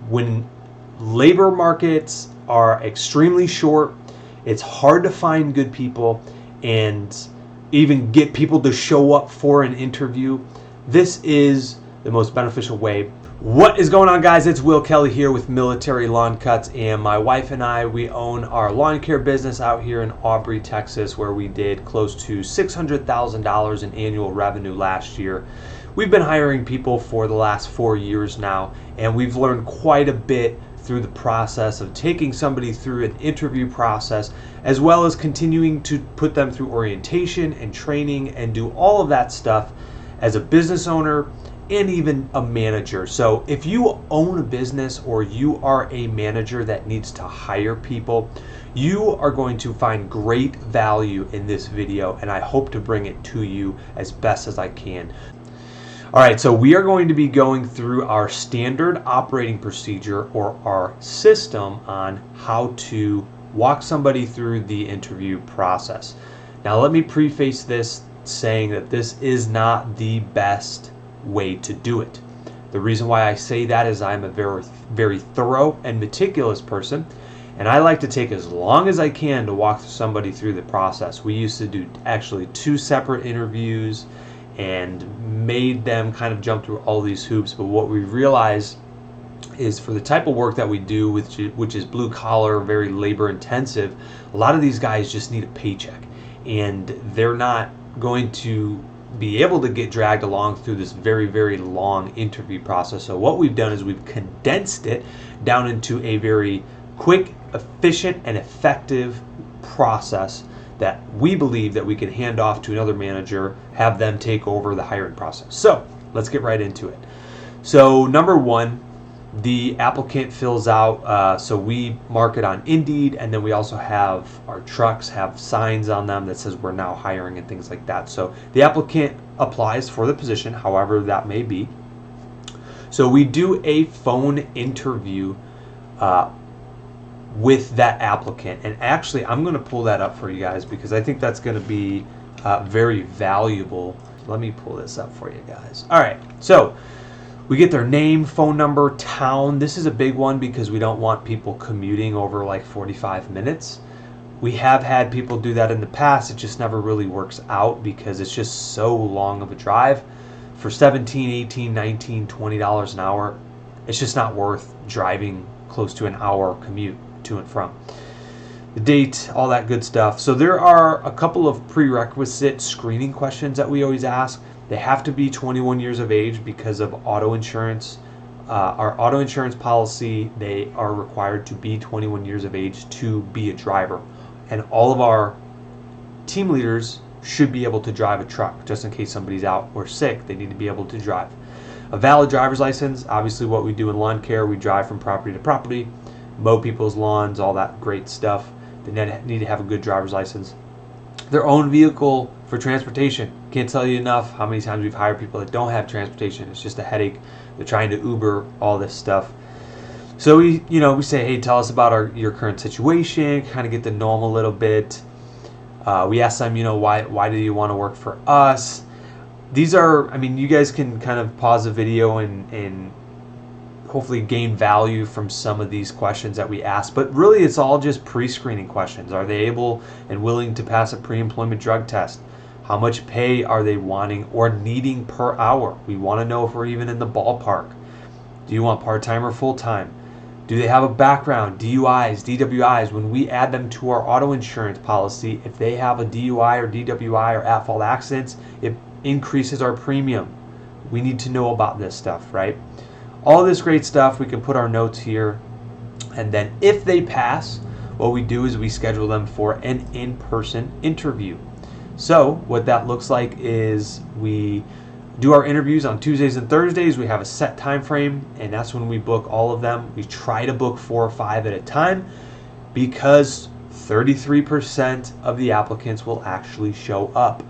when labor markets are extremely short, it's hard to find good people and even get people to show up for an interview. This is the most beneficial way. What is going on, guys? It's Will Kelly here with Military Lawn Cuts, and my wife and I, we own our lawn care business out here in Aubrey, Texas, where we did close to $600,000 in annual revenue last year. We've been hiring people for the last 4 years now, and we've learned quite a bit through the process of taking somebody through an interview process, as well as continuing to put them through orientation and training and do all of that stuff as a business owner and even a manager. So if you own a business or you are a manager that needs to hire people, you are going to find great value in this video, and I hope to bring it to you as best as I can. All right, so we are going to be going through our standard operating procedure, or our system, on how to walk somebody through the interview process. Now, let me preface this saying that this is not the best way to do it. The reason why I say that is I'm a very thorough and meticulous person, and I like to take as long as I can to walk somebody through the process. We used to do actually 2 separate interviews and made them kind of jump through all these hoops, but what we realized is for the type of work that we do, which is blue collar, very labor intensive, a lot of these guys just need a paycheck, and they're not going to be able to get dragged along through this very long interview process. So what we've done is we've condensed it down into a very quick, efficient, and effective process that we believe that we can hand off to another manager, have them take over the hiring process. So let's get right into it. So number 1, the applicant fills out, so we mark it on Indeed, and then we also have our trucks have signs on them that says we're now hiring and things like that. So the applicant applies for the position, however that may be. So we do a phone interview with that applicant, and actually I'm going to pull that up for you guys because I think that's going to be very valuable. Let me pull this up for you guys. All right, so we get their name, phone number, town. This is a big one because we don't want people commuting over like 45 minutes. We have had people do that in the past. It just never really works out because it's just so long of a drive. For $17, $18, $19, $20 an hour, it's just not worth driving close to an hour commute to and from. The date, all that good stuff. So there are a couple of prerequisite screening questions that we always ask. They have to be 21 years of age because of auto insurance. Our auto insurance policy, they are required to be 21 years of age to be a driver. And all of our team leaders should be able to drive a truck just in case somebody's out or sick. They need to be able to drive. A valid driver's license, obviously what we do in lawn care, we drive from property to property, mow people's lawns, all that great stuff. They need to have a good driver's license. Their own vehicle for transportation. Can't tell you enough how many times we've hired people that don't have transportation. It's just a headache. They're trying to Uber, all this stuff. So we say, hey, tell us about your current situation, kind of get to know them a little bit. We ask them, why do you want to work for us? These are, you guys can kind of pause the video and hopefully gain value from some of these questions that we ask, but really it's all just pre-screening questions. Are they able and willing to pass a pre-employment drug test? How much pay are they wanting or needing per hour? We want to know if we're even in the ballpark. Do you want part-time or full-time? Do they have a background, DUIs, DWIs? When we add them to our auto insurance policy, if they have a DUI or DWI or at-fault accidents, it increases our premium. We need to know about this stuff, right? All this great stuff, we can put our notes here, and then if they pass, what we do is we schedule them for an in-person interview. So what that looks like is we do our interviews on Tuesdays and Thursdays. We have a set time frame, and that's when we book all of them. We try to book 4 or 5 at a time because 33% of the applicants will actually show up.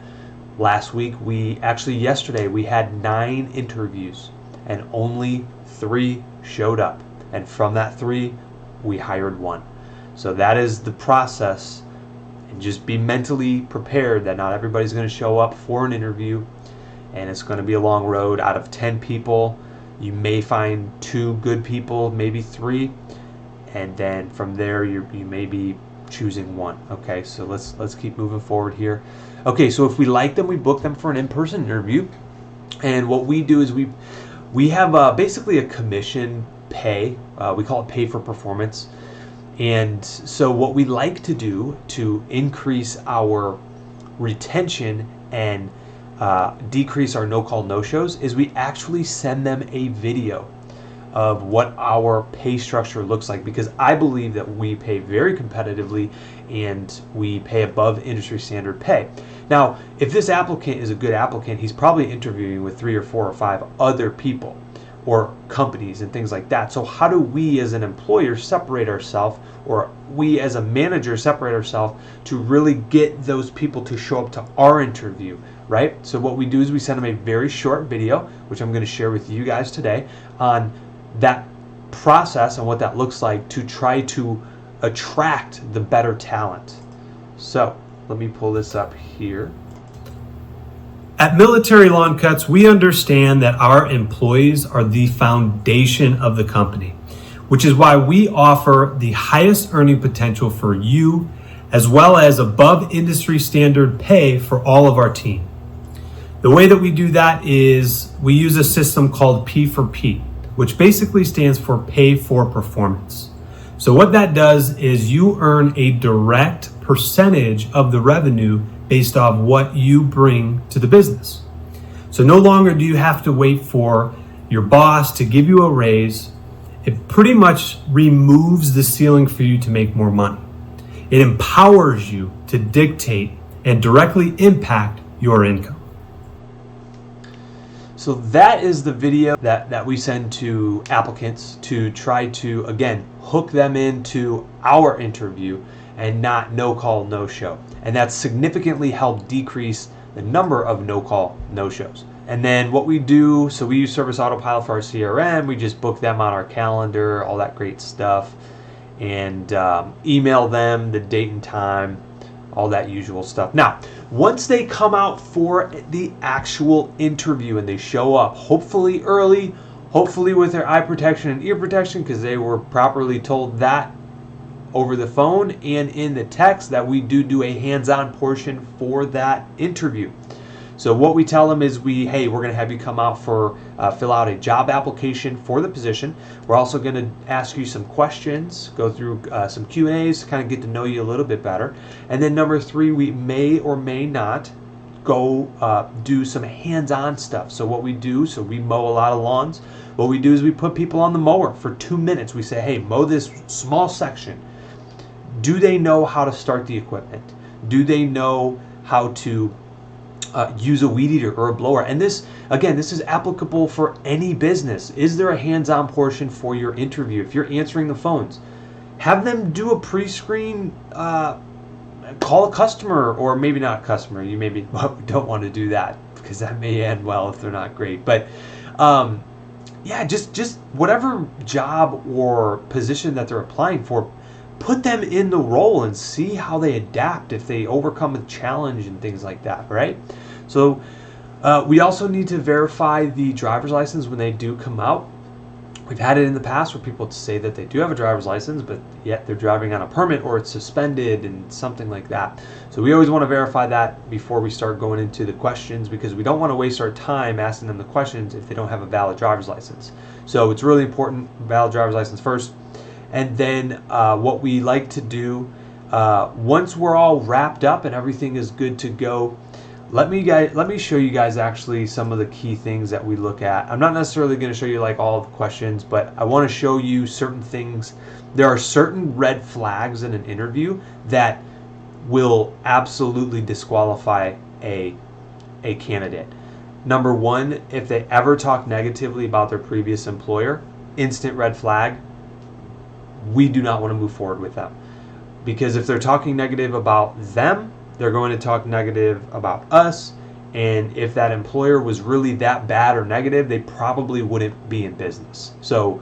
Yesterday we had 9 interviews and only 3 showed up, and from that 3 we hired 1. So that is the process, and just be mentally prepared that not everybody's going to show up for an interview, and it's going to be a long road. Out of 10 people, You may find 2 good people, maybe 3, and then from there you may be choosing 1. Okay, so let's keep moving forward here. Okay, so if we like them, we book them for an in-person interview, and what we do is we have basically a commission pay. We call it pay for performance. And so what we like to do to increase our retention and decrease our no-call, no-shows is we actually send them a video of what our pay structure looks like, because I believe that we pay very competitively and we pay above industry standard pay. Now, if this applicant is a good applicant, he's probably interviewing with 3 or 4 or 5 other people or companies and things like that. So how do we as an employer separate ourselves, or we as a manager separate ourselves to really get those people to show up to our interview, right? So what we do is we send them a very short video, which I'm going to share with you guys today, on that process and what that looks like to try to attract the better talent. So let me pull this up here. At Military Lawn Cuts, we understand that our employees are the foundation of the company, which is why we offer the highest earning potential for you, as well as above industry standard pay for all of our team. The way that we do that is we use a system called P for P, which basically stands for pay for performance. So what that does is you earn a direct percentage of the revenue based off what you bring to the business. So no longer do you have to wait for your boss to give you a raise. It pretty much removes the ceiling for you to make more money. It empowers you to dictate and directly impact your income. So that is the video that we send to applicants to try to, again, hook them into our interview and not no-call, no-show. And that's significantly helped decrease the number of no-call, no-shows. And then what we do, so we use Service Autopilot for our CRM. We just book them on our calendar, all that great stuff, and email them the date and time, all that usual stuff. Now, once they come out for the actual interview and they show up, hopefully early, hopefully with their eye protection and ear protection, because they were properly told that over the phone and in the text, that we do a hands-on portion for that interview. So what we tell them is hey, we're going to have you come out for fill out a job application for the position. We're also going to ask you some questions, go through some Q&As, kind of get to know you a little bit better. And then number 3, we may or may not go do some hands-on stuff. So what we do, so we mow a lot of lawns. What we do is we put people on the mower for 2 minutes. We say, hey, mow this small section. Do they know how to start the equipment? Do they know how to use a weed eater or a blower? And this, again, this is applicable for any business. Is there a hands-on portion for your interview? If you're answering the phones, have them do a pre-screen, call a customer, or maybe not a customer. You maybe don't want to do that because that may end well if they're not great. But yeah, just whatever job or position that they're applying for, put them in the role and see how they adapt if they overcome a challenge and things like that, right? So we also need to verify the driver's license when they do come out. We've had it in the past where people say that they do have a driver's license, but yet they're driving on a permit or it's suspended and something like that. So we always want to verify that before we start going into the questions, because we don't want to waste our time asking them the questions if they don't have a valid driver's license. So it's really important, valid driver's license first. And then what we like to do, once we're all wrapped up and everything is good to go, let me show you guys actually some of the key things that we look at. I'm not necessarily going to show you like all of the questions, but I want to show you certain things. There are certain red flags in an interview that will absolutely disqualify a candidate. Number 1, if they ever talk negatively about their previous employer, instant red flag. We do not want to move forward with them, because if they're talking negative about them, they're going to talk negative about us. And if that employer was really that bad or negative, they probably wouldn't be in business. So,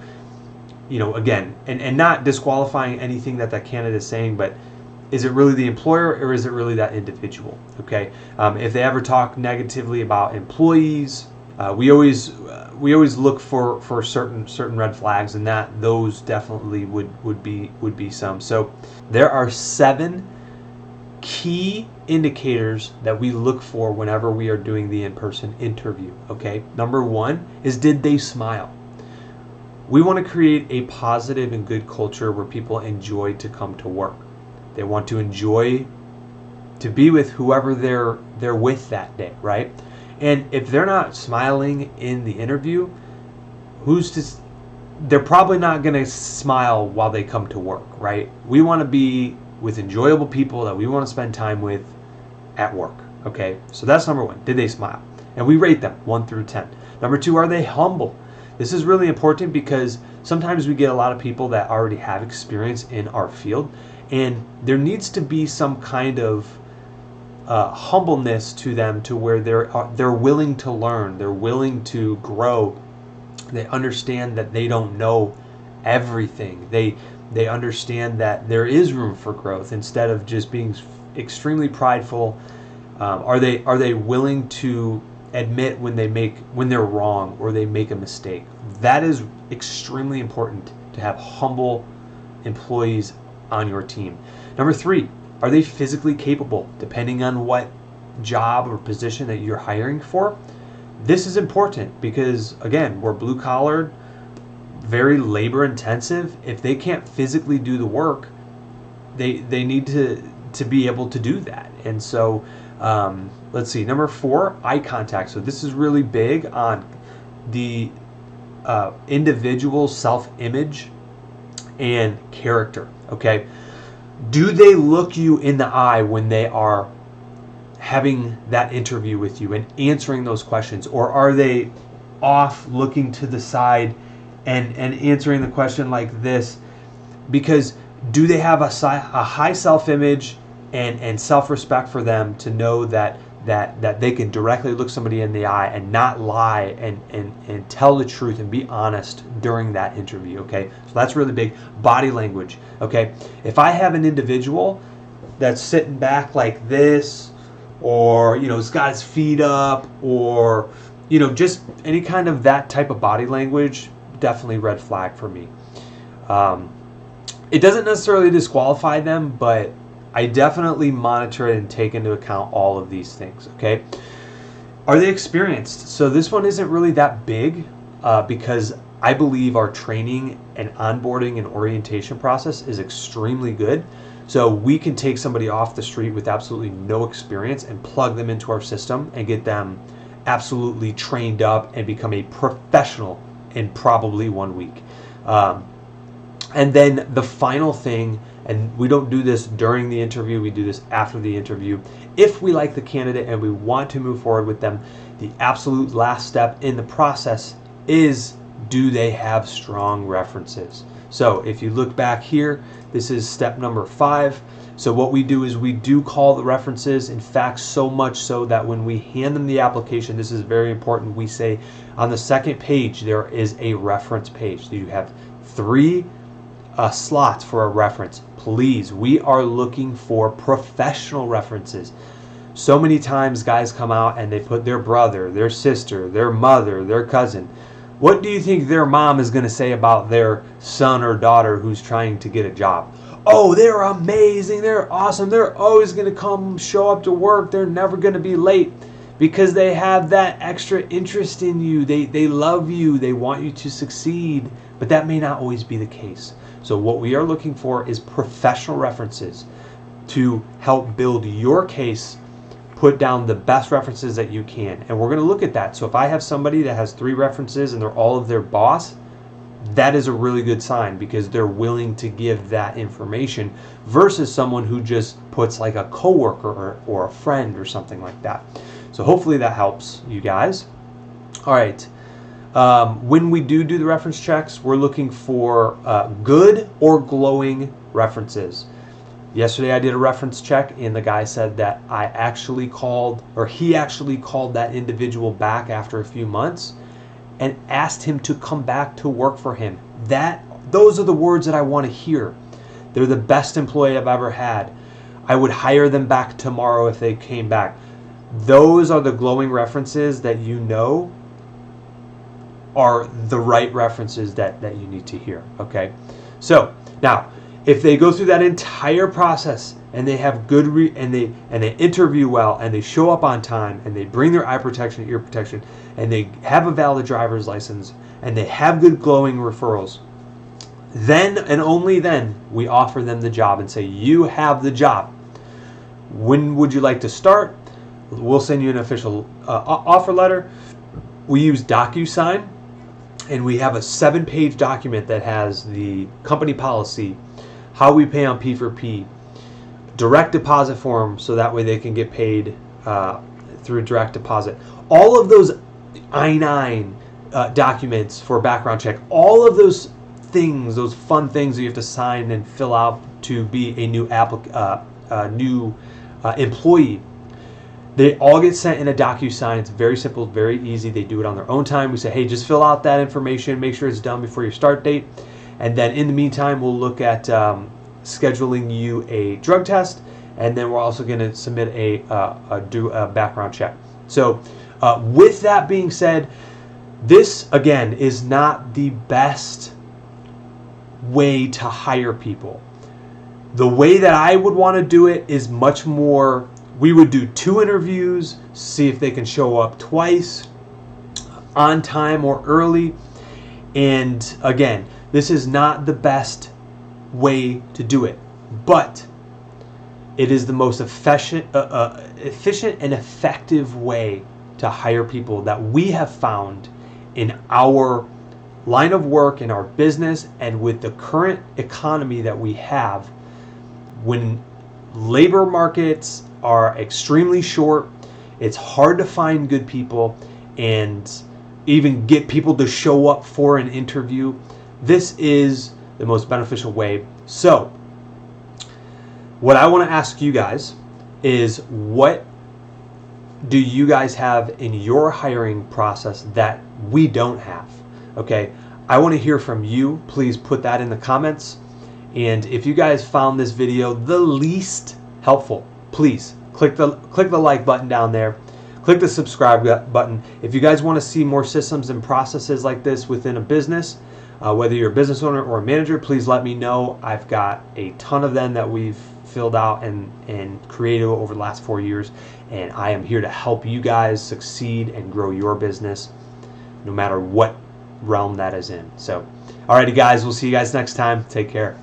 you know, again, and not disqualifying anything that candidate is saying, but is it really the employer or is it really that individual? Okay. If they ever talk negatively about employees, We always look for certain red flags, and that those definitely would be some. So there are 7 key indicators that we look for whenever we are doing the in-person interview. Okay, number 1 is, did they smile? We want to create a positive and good culture where people enjoy to come to work. They want to enjoy to be with whoever they're with that day, right? And if they're not smiling in the interview, they're probably not going to smile while they come to work, right? We want to be with enjoyable people that we want to spend time with at work, okay? So that's number 1. Did they smile? And we rate them 1 through 10. Number 2, are they humble? This is really important because sometimes we get a lot of people that already have experience in our field, and there needs to be some kind of humbleness to them, to where they're willing to learn, they're willing to grow. They understand that they don't know everything. They understand that there is room for growth instead of just being extremely prideful. Are they willing to admit when they're wrong or they make a mistake? That is extremely important, to have humble employees on your team. Number 3, are they physically capable? Depending on what job or position that you're hiring for, this is important because, again, we're blue collar, very labor intensive. If they can't physically do the work, they need to be able to do that. And so let's see, number 4, eye contact. So this is really big on the individual self-image and character. Okay, do they look you in the eye when they are having that interview with you and answering those questions, or are they off looking to the side and answering the question like this? Because do they have a high self-image and self-respect for them to know that they can directly look somebody in the eye and not lie and tell the truth and be honest during that interview? Okay, so that's really big. Body language. Okay, if I have an individual that's sitting back like this, or he's got his feet up, or just any kind of that type of body language, definitely red flag for me. It doesn't necessarily disqualify them, but I definitely monitor it and take into account all of these things. Okay, are they experienced? So this one isn't really that big because I believe our training and onboarding and orientation process is extremely good. So we can take somebody off the street with absolutely no experience and plug them into our system and get them absolutely trained up and become a professional in probably 1 week. And then the final thing, and we don't do this during the interview, we do this after the interview. If we like the candidate and we want to move forward with them, the absolute last step in the process is, do they have strong references? So if you look back here, this is step number 5. So what we do is we do call the references. In fact, so much so that when we hand them the application, this is very important, we say on the second page there is a reference page. So you have 3 slots for a reference. Please, we are looking for professional references. So many times guys come out and they put their brother, their sister, their mother, their cousin. What do you think their mom is going to say about their son or daughter who's trying to get a job? Oh, they're amazing, they're awesome, they're always going to come show up to work, they're never going to be late, because they have that extra interest in you. They love you, they want you to succeed, but that may not always be the case. So what we are looking for is professional references to help build your case. Put down the best references that you can, and we're going to look at that. So if I have somebody that has 3 references and they're all of their boss, that is a really good sign, because they're willing to give that information versus someone who just puts like a coworker or a friend or something like that. So hopefully that helps you guys. All right. When we do the reference checks, we're looking for good or glowing references. Yesterday I did a reference check and the guy said that he actually called that individual back after a few months and asked him to come back to work for him. Those are the words that I want to hear. They're the best employee I've ever had. I would hire them back tomorrow if they came back. Those are the glowing references that are the right references that you need to hear. Okay, so now if they go through that entire process and they have good and they interview well and they show up on time and they bring their eye protection, ear protection, and they have a valid driver's license and they have good glowing referrals, then and only then we offer them the job and say, you have the job. When would you like to start? We'll send you an official offer letter. We use DocuSign, and we have a 7-page document that has the company policy, how we pay on P4P, direct deposit form, so that way they can get paid through direct deposit. All of those I-9 documents for background check, all of those things, those fun things that you have to sign and fill out to be a new employee, they all get sent in a DocuSign. It's very simple, very easy. They do it on their own time. We say, hey, just fill out that information, make sure it's done before your start date. And then in the meantime, we'll look at scheduling you a drug test, and then we're also going to submit do a background check. So with that being said, this, again, is not the best way to hire people. The way that I would want to do it is much more, we would do 2 interviews, see if they can show up twice, on time or early. And again, this is not the best way to do it, but it is the most efficient and effective way to hire people that we have found in our line of work, in our business, and with the current economy that we have. When labor markets are extremely short, it's hard to find good people and even get people to show up for an interview. This is the most beneficial way. So what I want to ask you guys is, what do you guys have in your hiring process that we don't have? Okay, I want to hear from you. Please put that in the comments. And if you guys found this video the least helpful, please click the like button down there. Click the subscribe button. If you guys want to see more systems and processes like this within a business, whether you're a business owner or a manager, please let me know. I've got a ton of them that we've filled out and created over the last 4 years, and I am here to help you guys succeed and grow your business no matter what realm that is in. So, alrighty guys, we'll see you guys next time. Take care.